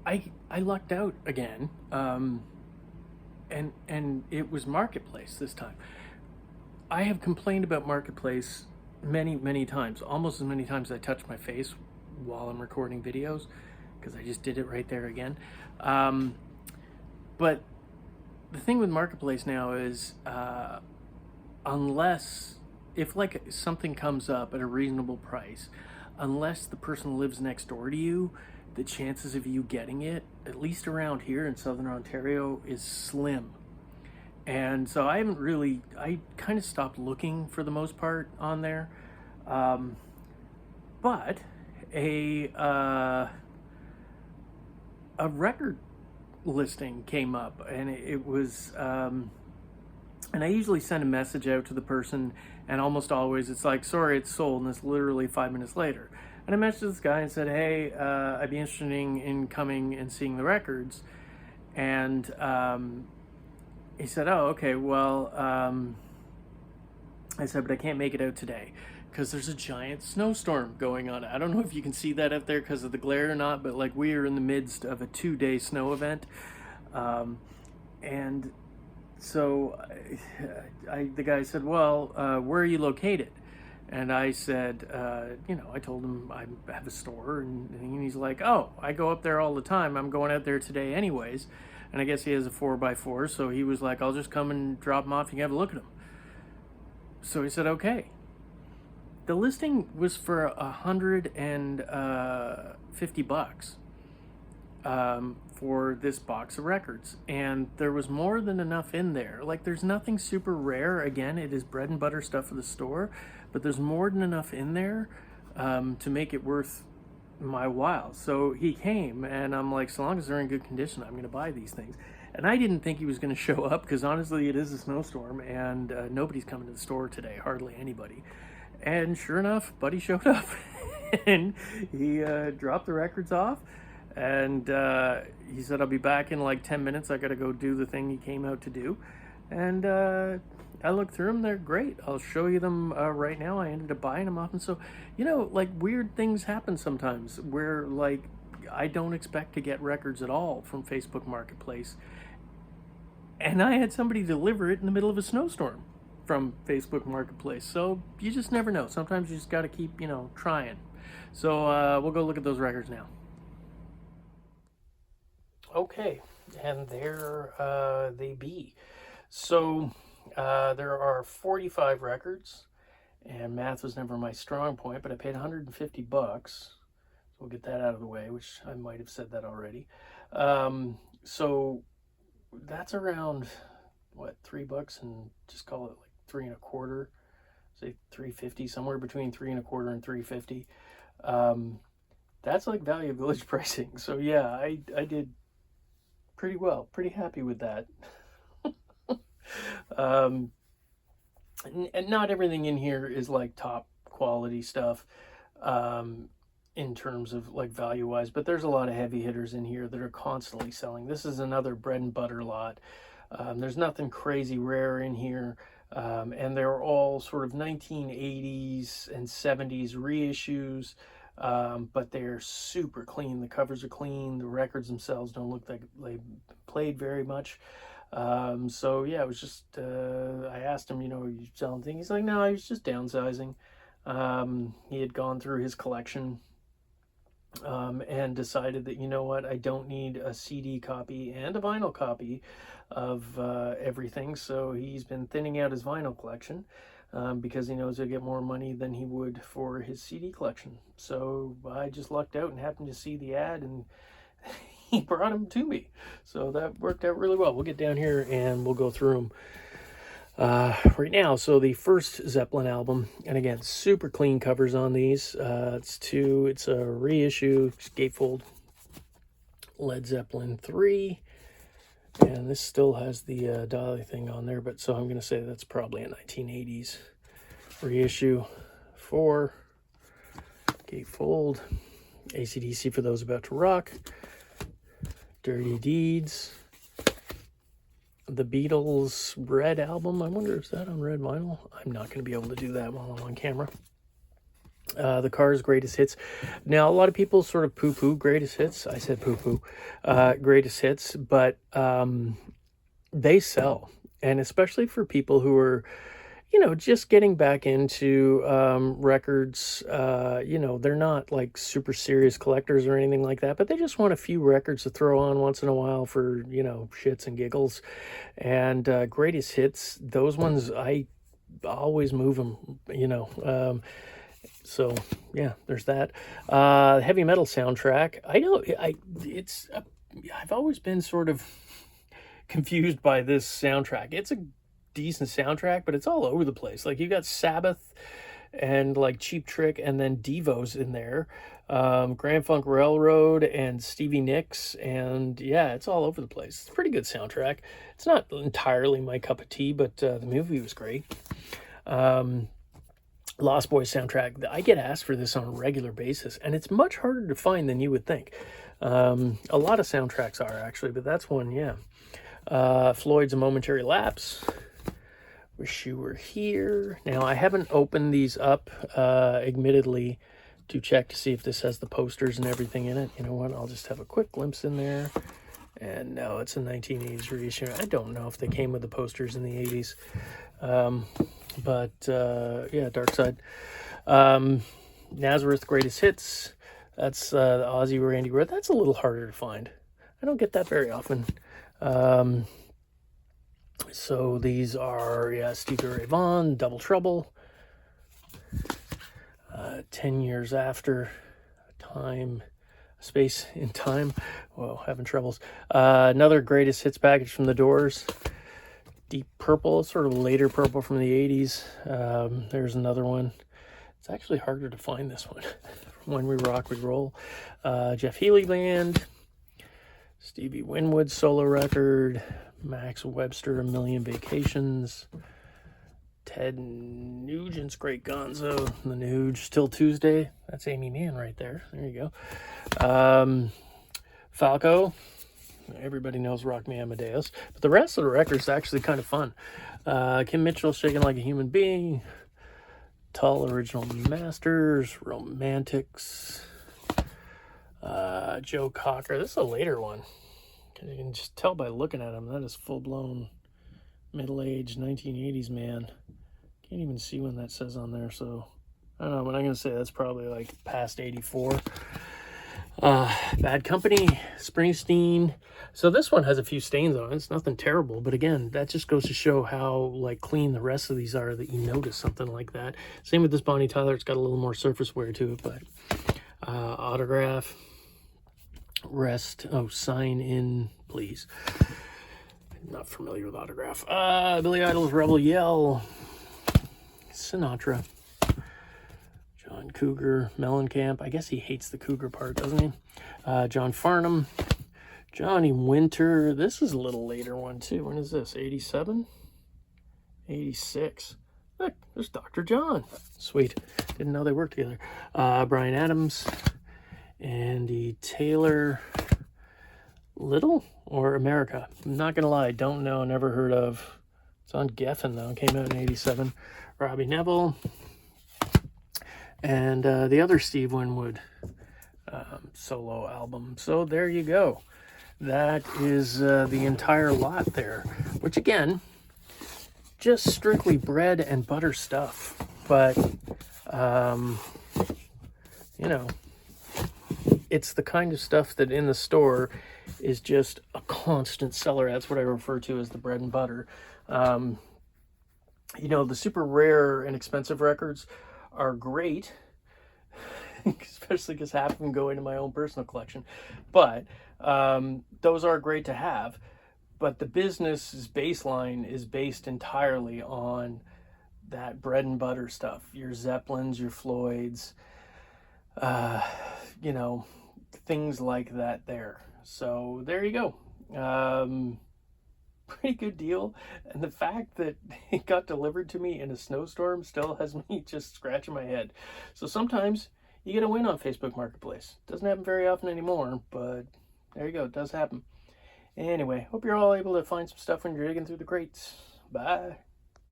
I lucked out again, and it was Marketplace this time. I have complained about Marketplace many times, almost as many times as I touch my face while I'm recording videos, because I just did it right there again. But the thing with Marketplace now is, unless if like something comes up at a reasonable price, unless the person lives next door to you, the chances of you getting it, at least around here in Southern Ontario, is slim. And so I kind of stopped looking for the most part on there. Um, but a uh, a record listing came up, and it was, and I usually send a message out to the person, and almost always it's like, sorry, it's sold, and it's literally 5 minutes later. And I messaged this guy and said, hey, I'd be interested in coming and seeing the records. And he said, oh, okay, well, I said, but I can't make it out today because there's a giant snowstorm going on. I don't know if you can see that up there because of the glare or not, but like we are in the midst of a 2-day snow event. And so the guy said, well, where are you located? And I said, I told him I have a store, and he's like, oh, I go up there all the time. I'm going out there today anyways. And I guess he has a 4x4, so he was like, I'll just come and drop him off. You can have a look at him. So he said, okay. The listing was for $150 for this box of records, and there was more than enough in there. Like, there's nothing super rare. Again, it is bread and butter stuff for the store, but there's more than enough in there to make it worth my while. So he came, and I'm like, so long as they're in good condition, I'm going to buy these things. And I didn't think he was going to show up because honestly, it is a snowstorm, and nobody's coming to the store today, hardly anybody. And sure enough, Buddy showed up, and he dropped the records off, and he said, I'll be back in like 10 minutes. I got to go do the thing he came out to do. And I looked through them. They're great. I'll show you them right now. I ended up buying them off. And so, like weird things happen sometimes where like I don't expect to get records at all from Facebook Marketplace. And I had somebody deliver it in the middle of a snowstorm from Facebook Marketplace. So you just never know. Sometimes you just got to keep, trying. So we'll go look at those records now. Okay, and there they be. So there are 45 records, and math was never my strong point, but I paid $150. So we'll get that out of the way, which I might have said that already. So that's around, what, $3, and just call it like 3.25, say $3.50, somewhere between 3.25 and $3.50. That's like Value Village pricing. So yeah, I did pretty well, pretty happy with that. And not everything in here is like top quality stuff in terms of like value wise, but there's a lot of heavy hitters in here that are constantly selling. This is another bread and butter lot. There's nothing crazy rare in here, and they're all sort of 1980s and 70s reissues. But they're super clean. The covers are clean. The records themselves don't look like they played very much. So yeah, it was just, I asked him, are you selling things? He's like, no, he's just downsizing. He had gone through his collection, and decided that, what, I don't need a CD copy and a vinyl copy of everything. So he's been thinning out his vinyl collection. Because he knows he'll get more money than he would for his CD collection. So I just lucked out and happened to see the ad, and he brought them to me. So that worked out really well. We'll get down here and we'll go through them right now. So the first Zeppelin album, and again, super clean covers on these. It's a reissue, gatefold, Led Zeppelin 3. And this still has the dolly thing on there, but so I'm going to say that's probably a 1980s reissue. 4, gatefold, AC/DC for those about to rock, Dirty Deeds, the Beatles Red album. I wonder if that on red vinyl. I'm not going to be able to do that while I'm on camera. The Cars Greatest Hits. Now, a lot of people sort of poo-poo Greatest Hits. I said poo-poo. Greatest Hits, but they sell. And especially for people who are, just getting back into records. They're not like super serious collectors or anything like that, but they just want a few records to throw on once in a while for, shits and giggles. And Greatest Hits, those ones, I always move them. So yeah, there's that. Heavy metal soundtrack. I know I've always been sort of confused by this soundtrack. It's a decent soundtrack, but it's all over the place. Like you got Sabbath and like Cheap Trick, and then Devo's in there, Grand Funk Railroad and Stevie Nicks, and yeah, it's all over the place. It's a pretty good soundtrack. It's not entirely my cup of tea, but the movie was great. Lost Boys soundtrack. I get asked for this on a regular basis, and it's much harder to find than you would think. A lot of soundtracks are actually, but that's one, yeah. Floyd's A Momentary Lapse. Wish You Were Here. Now, I haven't opened these up, admittedly, to check to see if this has the posters and everything in it. You know what? I'll just have a quick glimpse in there. And no, it's a 1980s reissue. I don't know if they came with the posters in the 80s. But yeah, Dark Side. Nazareth Greatest Hits. That's the Ozzy Randy Road. That's a little harder to find. I don't get that very often. So these are, yeah, Stevie Ray Vaughan, Double Trouble. 10 Years After, Time, Space in Time. Whoa, having troubles. Another Greatest Hits package from The Doors. Deep Purple, sort of later Purple from the 80s. There's another one. It's actually harder to find this one. When We Rock, We Roll. Jeff Healey Band. Stevie Winwood solo record. Max Webster, A Million Vacations. Ted Nugent's Great Gonzo. The Nuge, Still Tuesday. That's Amy Mann right there. There you go. Falco. Everybody knows Rock Me Amadeus. But the rest of the record's actually kind of fun. Kim Mitchell, Shaking Like a Human Being. Tull, Original Masters. Romantics. Joe Cocker. This is a later one. You can just tell by looking at him. That is full-blown middle-aged 1980s man. Can't even see when that says on there, so I don't know, but I'm going to say that's probably like past 84. Bad Company, Springsteen. So this one has a few stains on it. It's nothing terrible, but again, that just goes to show how like clean the rest of these are that you notice something like that. Same with this Bonnie Tyler. It's got a little more surface wear to it, but Autograph. Rest. Oh, Sign In, Please. I'm not familiar with Autograph. Billy Idol's Rebel Yell. Sinatra. John Cougar. Mellencamp. I guess he hates the Cougar part, doesn't he? John Farnham. Johnny Winter. This is a little later one, too. When is this? 87? 86. Look, there's Dr. John. Sweet. Didn't know they worked together. Bryan Adams. Andy Taylor. Little or America? I'm not gonna lie, don't know, never heard of. It's on Geffen though, came out in 87. Robbie Neville. And the other Steve Winwood solo album. So there you go. That is the entire lot there, which again, just strictly bread and butter stuff. But, it's the kind of stuff that in the store is just a constant seller. That's what I refer to as the bread and butter. The super rare and expensive records are great, especially because half of them go into my own personal collection. But those are great to have. But the business's baseline is based entirely on that bread and butter stuff. Your Zeppelins, your Floyds, things like that there. So there you go. Pretty good deal. And the fact that it got delivered to me in a snowstorm still has me just scratching my head. So sometimes you get a win on Facebook Marketplace. Doesn't happen very often anymore, but there you go. It does happen. Anyway, hope you're all able to find some stuff when you're digging through the crates. Bye.